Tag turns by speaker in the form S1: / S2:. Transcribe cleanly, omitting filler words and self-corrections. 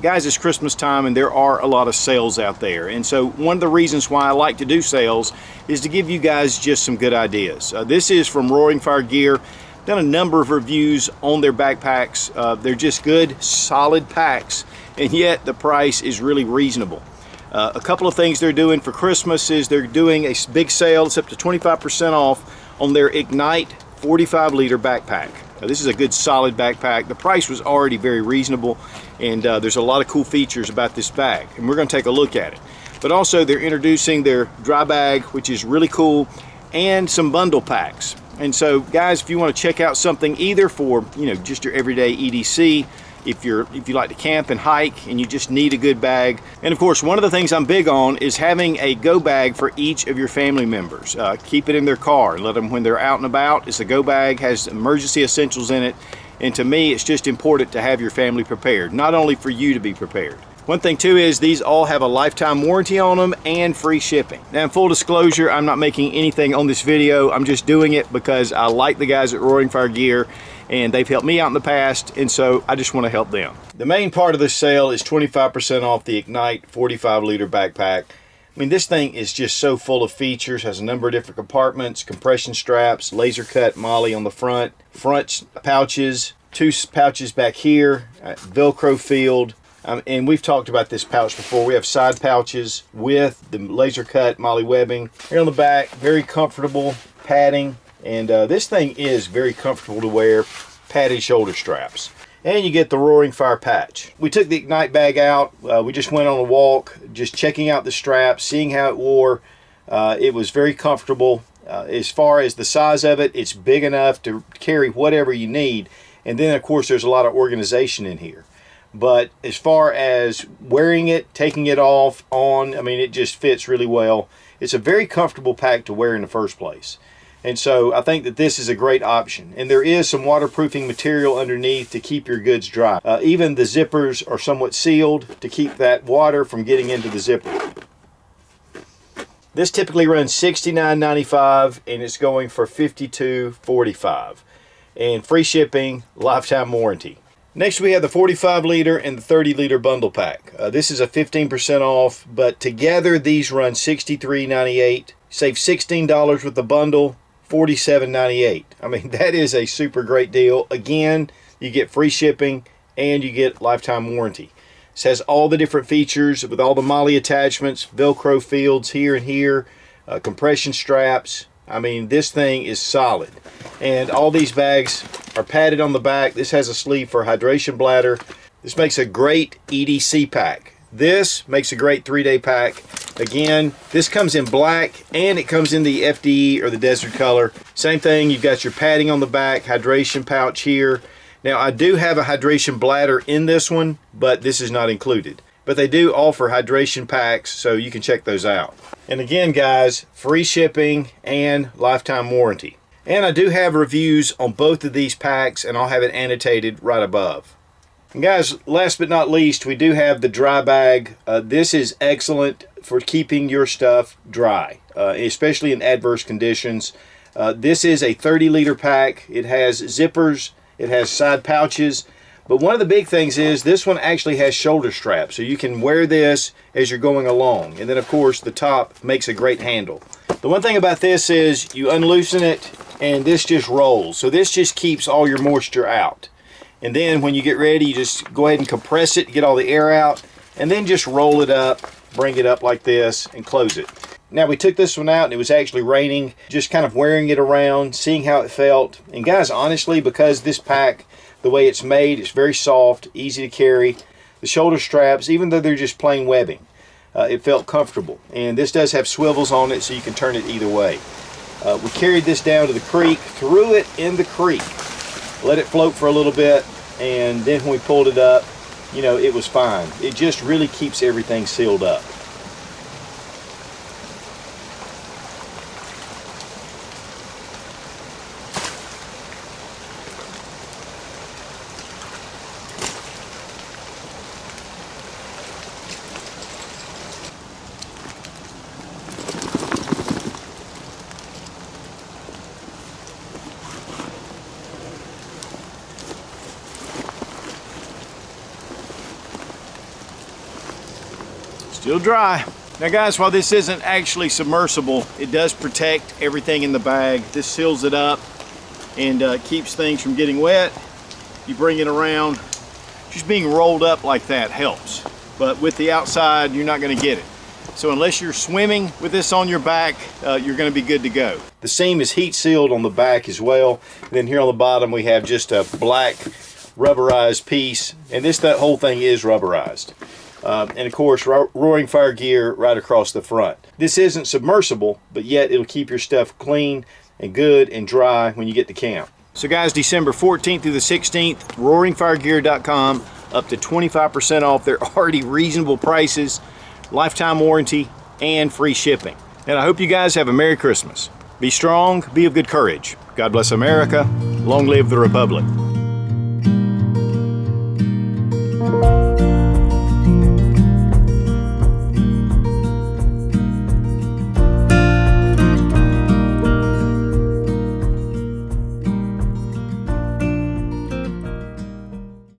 S1: guys, it's Christmas time and there are a lot of sales out there. And so one of the reasons why I like to do sales is to give you guys just some good ideas. This is from Roaring Fire Gear. Done a number of reviews on their backpacks. They're just good, solid packs, and yet the price is really reasonable. A couple of things they're doing for Christmas is they're doing a big sale. It's up to 25% off on their Ignite 45-liter backpack. This is a good solid backpack. The price was already very reasonable, and there's a lot of cool features about this bag, and we're going to take a look at it. But also they're introducing their dry bag, which is really cool, and some bundle packs. And so guys, if you want to check out something either for, you know, just your everyday EDC, if you like to camp and hike and you just need a good bag. And of course, one of the things I'm big on is having a go bag for each of your family members. Keep it in their car and let them, when they're out and about, it's a go bag, has emergency essentials in it. And to me, it's just important to have your family prepared, not only for you to be prepared. One thing too is these all have a lifetime warranty on them and free shipping. Now in full disclosure, I'm not making anything on this video. I'm just doing it because I like the guys at Roaring Fire Gear and they've helped me out in the past, and so I just want to help them. The main part of this sale is 25% off the Ignite 45-liter backpack. I mean, this thing is just so full of features, has a number of different compartments, compression straps, laser cut MOLLE on the front pouches, 2 pouches back here, Velcro field. And we've talked about this pouch before. We have side pouches with the laser cut MOLLE webbing. Here on the back, very comfortable padding. And this thing is very comfortable to wear, padded shoulder straps. And you get the Roaring Fire patch. We took the Ignite bag out. We just went on a walk, just checking out the straps, seeing how it wore. It was very comfortable. As far as the size of it, it's big enough to carry whatever you need. And then, of course, there's a lot of organization in here. But as far as wearing it, taking it off, on, I mean, it just fits really well. It's a very comfortable pack to wear in the first place. And so I think that this is a great option. And there is some waterproofing material underneath to keep your goods dry. Even the zippers are somewhat sealed to keep that water from getting into the zipper. This typically runs $69.95 and it's going for $52.45. And free shipping, lifetime warranty. Next we have the 45-liter and the 30-liter bundle pack. This is a 15% off, but together these run $63.98. Save $16 with the bundle, $47.98. I mean, that is a super great deal. Again, you get free shipping and you get lifetime warranty. This has all the different features with all the MOLLE attachments, Velcro fields here and here, compression straps. I mean, this thing is solid. And all these bags are padded on the back. This has a sleeve for hydration bladder. This makes a great EDC pack. This makes a great 3-day pack. Again, this comes in black and it comes in the FDE or the desert color. Same thing, you've got your padding on the back, hydration pouch here. Now I do have a hydration bladder in this one, but this is not included. But they do offer hydration packs, so you can check those out. And again guys, free shipping and lifetime warranty. And I do have reviews on both of these packs and I'll have it annotated right above. And guys, last but not least, we do have the dry bag. This is excellent for keeping your stuff dry, especially in adverse conditions. This is a 30-liter pack. It has zippers, it has side pouches, but one of the big things is this one actually has shoulder straps, so you can wear this as you're going along. And then of course the top makes a great handle. The one thing about this is you unloosen it and this just rolls, so this just keeps all your moisture out. And then when you get ready, you just go ahead and compress it to get all the air out, and then just roll it up, bring it up like this, and close it. Now we took this one out and it was actually raining, just kind of wearing it around, seeing how it felt. And guys, honestly, because this pack, the way it's made, it's very soft, easy to carry. The shoulder straps, even though they're just plain webbing, it felt comfortable. And this does have swivels on it so you can turn it either way. We carried this down to the creek, threw it in the creek, let it float for a little bit, and then when we pulled it up, you know, it was fine. It just really keeps everything sealed up. Still dry. Now guys, while this isn't actually submersible, it does protect everything in the bag. This seals it up and keeps things from getting wet. You bring it around, just being rolled up like that helps. But with the outside, you're not gonna get it. So unless you're swimming with this on your back, you're gonna be good to go. The seam is heat sealed on the back as well. And then here on the bottom, we have just a black rubberized piece. And that whole thing is rubberized. And of course, Roaring Fire gear right across the front. This isn't submersible, but yet it'll keep your stuff clean and good and dry when you get to camp. So guys, December 14th through the 16th, roaringfiregear.com, up to 25% off. They're already reasonable prices, lifetime warranty, and free shipping. And I hope you guys have a Merry Christmas. Be strong, be of good courage. God bless America. Long live the Republic.